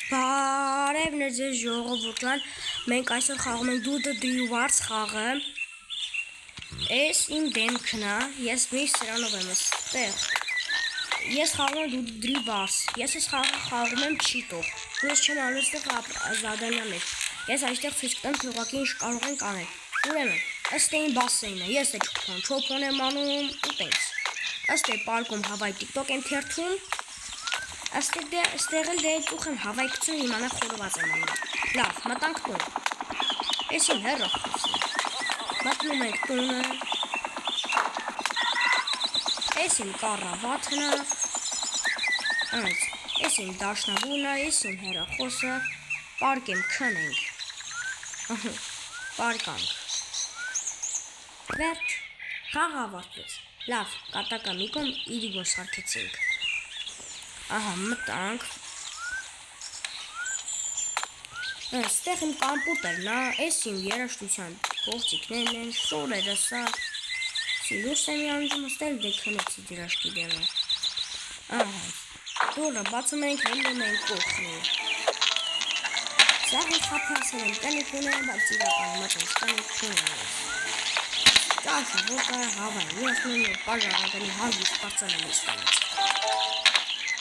Բարև ձեզ ժողովուրդ ջան, մենք այսօր խաղում ենք Dude Dri Wars խաղը։ Այս իմ դեմքն է, ես միշտ սրանով եմ այստեղ։ Ես խաղում եմ Dude Dri Wars, ես այս խաղը խաղում եմ cheat-ով։ Ես չեմ անում այստեղ զադանյաներ։ Ես այստեղ ցույց կտամ թե ուղղակի ինչ կարող ենք անել։ Ուրեմն, ըստ այն բասեինը, ես է չոփոն եմ անում ու տենց։ Ըստ է պարկում հավայ TikTok եմ թերթում։ Այստեղ էլ դեպուխ եմ հավայքցում իմանա խորոված եմ անում։ Լավ, մտանք տուն։ Էս իմ հեռախոսն է։ Մտնում ենք տունը։ Էս իմ կառավատն է։ Էս իմ դաշնավուրն է, էս իմ հեռախոսը։ Պարկեմ քնենք։ Պարկանք։ Վերջ, խաղ ավարտվեց։ Լավ, կատակա մի կողմ իրիգոն սարքեցինք։ Ահա, մտանք։ Այստեղ իմ կամպյուտերն է, էս իմ երաժշտության գործիքներն են, շորերը սա։ Սիրուս եմ յանջում, ստել դե քնեցի դրաշկի դեմը։ Ահա, դուրը բացում ենք, հելնում ենք կողնի։ Սաղ ինձ խապասել եմ, տնիկ ունեմ, բայց իրական մտենց տնիկ չունեմ ես։ Ճաշը, որ կարը հավայն, ես նույն է պաժարականի հագիս պարծան եմ ես տանից։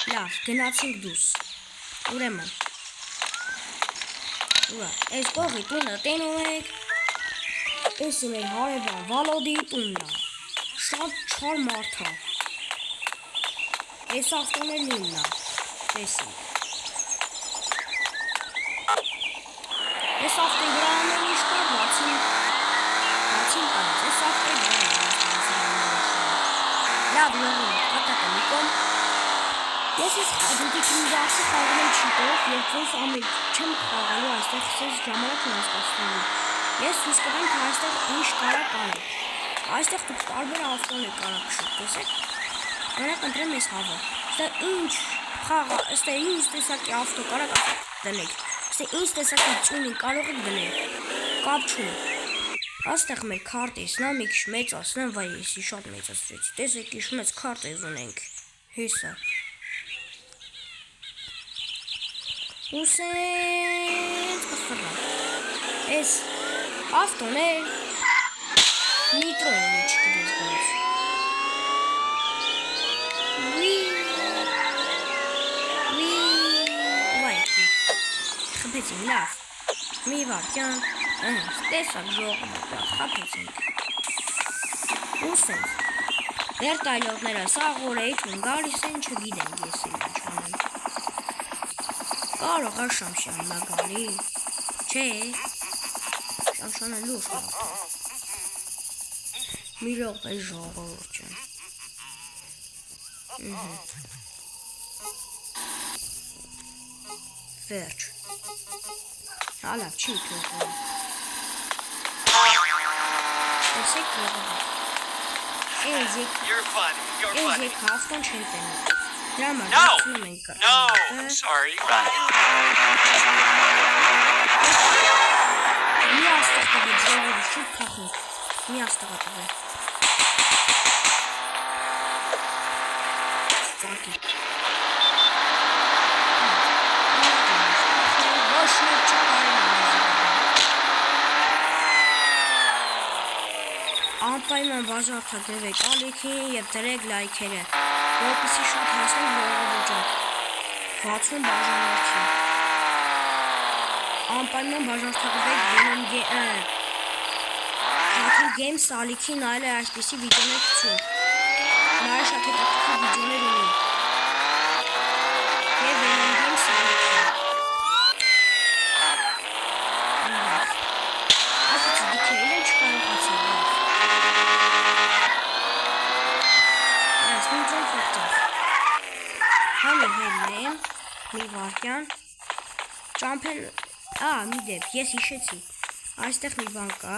Լավ, գնացինք դուս, ուրեմն, այս կողի տունը տենում եք, ես իմ էր հարևան Վալոդի տունն է, շատ չար մարդ է, ես ավտոներ նույնն է, տեսինք, ես ավտոի վրա ամեն ինչ կար, բացին տանից, ես ավտոի վրա լավ, յողում, կատակը մի կոմ, ես ես Dude Dri Wars-ը խաղում եմ cheat-ով, երբ ոնց ամեն չեմ խաղալու այստեղ սեզ ժամանակ եմ հասկացնելու։ Ես ցույց կտամ թե այստեղ ինչ կարա կանենք։ Այստեղ դուք տարբեր ավտոներ կարա քշեք, տեսեք։ Նրանք ընտրեմ ես հավը։ Այստեղ ինչ խաղ, այստեղ ինչ տեսակի ավտո կարա դնեք։ Այստեղ ինչ տեսակի ճունի կարող եք դնել։ Կապ չունի։ Այստեղ մեր քարտեզն է, մի քիչ մեծացնեմ, վայ, եսի շատ մեծացրեցի։ Տեսեք, ինչ մեծ քարտեզ ունենք։ Հեսա։ Ուսենց կխրա։ Ես ավտոներ նիտրոն ունի չկդես գոնց։ Վայ, խպեցին, լավ, մի վարկյան, տեսակ ժողովուրդ, խապեցինք։ Ուսենց, դեր տայլորդները սաղորեիք են գալիս են չգիտենք ես էլ ինչ անեմ։ Կարող է շամշանն գալի, չէ, շամշանը լուր կարող մի րոպե ժողովուրդ ջան։ Վերջ, հալավ չի թողում։ Տեսեք ժողովուրդ, էզ եկ հաստան չեն տենում։ Դրամար, հացնում ենք կրպատը։ Մի աստեղ տղետ ժողովը շուտ թախնք, մի աստեղա տղե։ Ծակի։ Ոչ նոր չպարին անպայման բաժարդագրվեք ալիքին և դրեք լայքերը, որպեսզի շուտ հասնենք ժողովուրդ ջան, 60 բաժանորդի, անպայման բաժարդագրվեք Venom Games ալիքին նայել է այսպիսի վիդեոներ գցում, նա շատ հետաքրքիր վիդեոներ ունի, և Venom Games ալիքին, ասեցի դիքերել են չկարողացել, լավ, Հանի հելնեմ, մի վարկյան, ճամպեն, մի դեպ, ես իշեցի, այստեղ մի բան կա,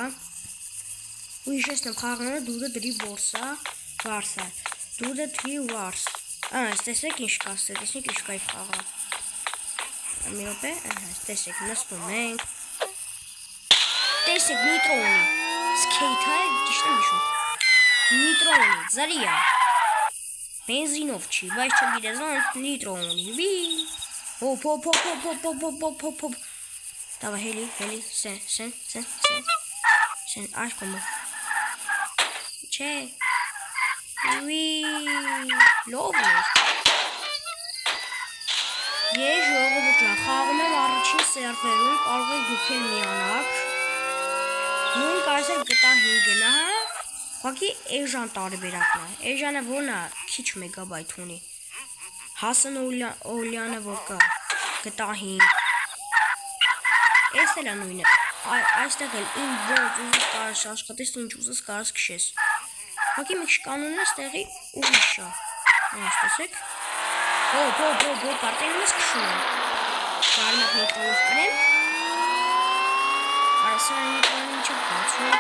ու իշեցնեմ խաղները Dude Dri Wars-ը, Dude Dri Wars, տեսեք ինչ կա, տեսեք ինչ կա իվ խաղը, մի ոպ է, տեսեք, նստում ենք, տեսեք, նիտրո ունի, սկեյթ է, գիշտ եմ իշում, նիտրո ունի, զարի է, Բենզինով չի, բայց չգիտես, նիտրո ունի, վի, Հոպ։ Давай, հելի, սեն, այս կոմը։ Չէ։ Լովն էր։ Ես ժողովուրդ ջան, խաղում եմ առաջին սերվերում, կարող եք դուք էլ միանալ։ Նույն կարծեք գտա 5-ն է, ուղղակի էժան տարբերակն է։ Էժանը որն է, քիչ մեգաբայթ ունի։ Հասան Օլյանը որ կա, գտա 5։ Էս էլ է նույնը, այստեղ էլ ինչ ոնց ուզես կարաս աշխատես, ինչ ուզես կարաս քշես։ Ուղղակի մի քիչ կանոնն է ստեղի ուրիշ է։ Այս տեսեք։ Հոպ, արտերում ես քշում եմ։ Շարունակ մետրով կրեմ։ Արասարան մետրովն ինչով բացում։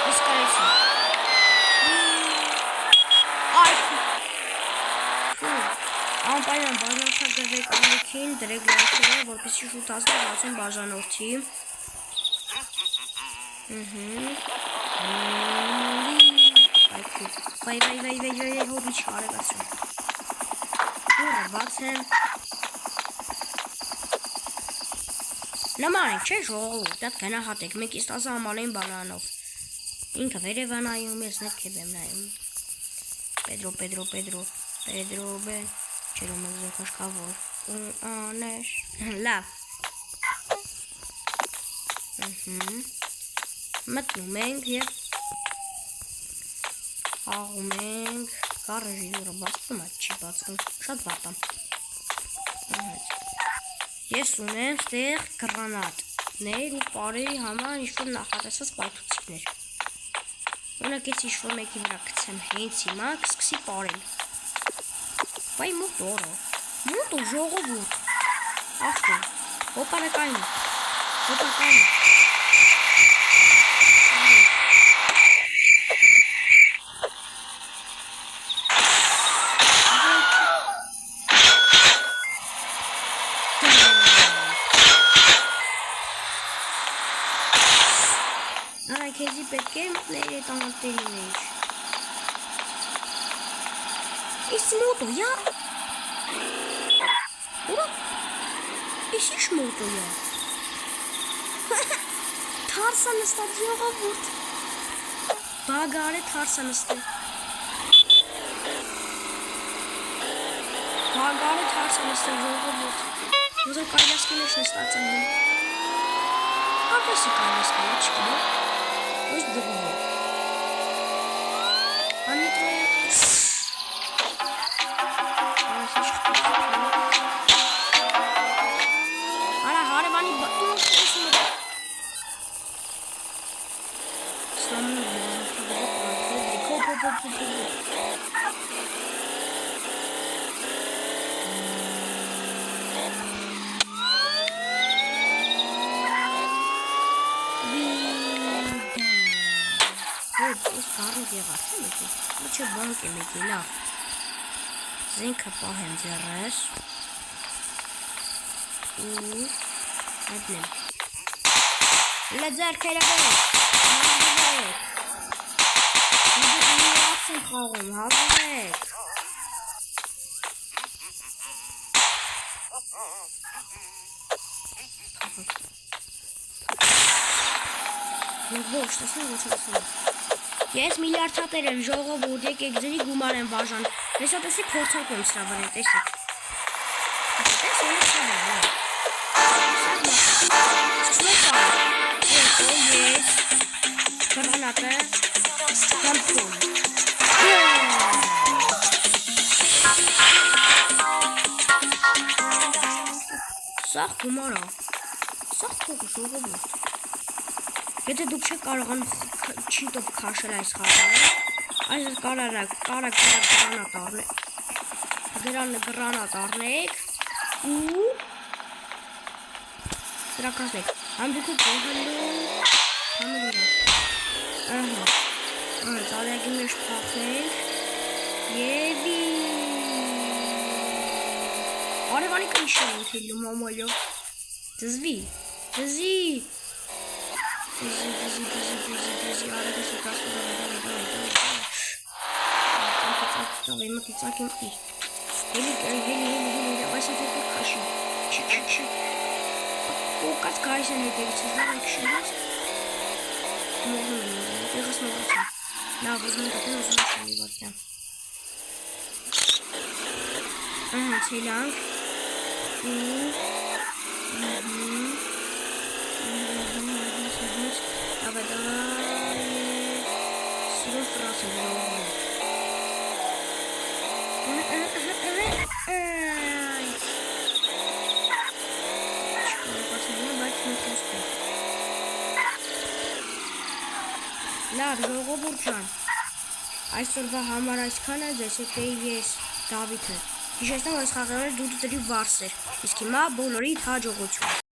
Ես կարեցի։ Անպայման բաժանորդագրվեք ալիքին, դրեք լայքերը, որպեսզի շուտ հասնեք բացեն բաժանորդի։ Վայ, հոբի չարեղացրում։ Ուռը բացեմ։ Նման ենք, չէ ժողովուրդ, դատ գնահատեք, մենք իստազը համալային բանանով։ Ինքը վերև է նայում, ես ներքև եմ նայում։ Պետրո բեն, չերում ենք զոքաշկավոր, աներ, լավ։ Մտնում ենք և աղում ենք, կարաժի դուրը բացվում է, չի բացվում, շատ վատամ։ Ես ունեմ ստեղ կրանատներ ու պարերի համար ինչ-որ նախատեսած պայթուցիկներ։ Ունակ ես ինչ-որ մեկի վրա կցեմ հենց հիմա, կսկսի պարել։ Վայ մոտո ժողովուրդ, աղթում, հոպարակային, Քեզի պետք է մտներ այդ անատերի մեջ։ Իս մոտո, յա։ Ուրա, իս ինչ մոտո, յա։ Թարսա նստած ժողովուրդ։ Բագար է թարսա նստել։ ժողովուրդ։ Ուզոր կայլասկի մեջ նստած եմ։ Կապեսի կայլասկի մեջ չկա։ Ոչ դրվում է։ Անիտրոյը։ Արա հարևանի բատում ուշտեսում է։ Սլամում է։ Ես կարնով եղարդեմ եկի, ոչ բանք եմ եկի, լավ, զենքը պահեմ ձերես, ու հատնեմ, լեձերքերը բեք, հազվեք, մի ած եմ խաղում, հազվեք, մենք ոչ տեսնեմ, ոչ տեսնեմ, Ես միլիարդատեր եմ ժողովուրդ, եկեք ձերի գումար եմ բաժան, հեսա տեսի փորձակ եմ սրա վրա, տեսեք, տես եմ սրա վրա, ես, կրանակը, կամպում, սաղ գումարա, սաղ թող ժողովուրդ, Եթե դուք չեք կարողան չիտով քաշել այս խաղը, այս գրանատ առնեք ու դրակացնեք, հանդուկու կողելու, ծալյագի մեջ պախնենք և արևանի կնիշ են թիլում ամալյով, դզվի, արագս եկասում Давай, мотыцаки. Հելի, այս Բայց գայսն հետևից զաղ քշելիս մողնում տեղս մողացա լավ ուզում գտել ուզում շնի վարկյան ցելանք Սիրով ֆրանս է ժողովուրդ Լավ ժողովուրդ ջան այսօրվա համար այսքանը ձեզ հետ էի ես Դավիթը հիշեցնեմ որ այս խաղերը դու դրի վարս էր իսկ հիմա բոլորիդ հաջողություն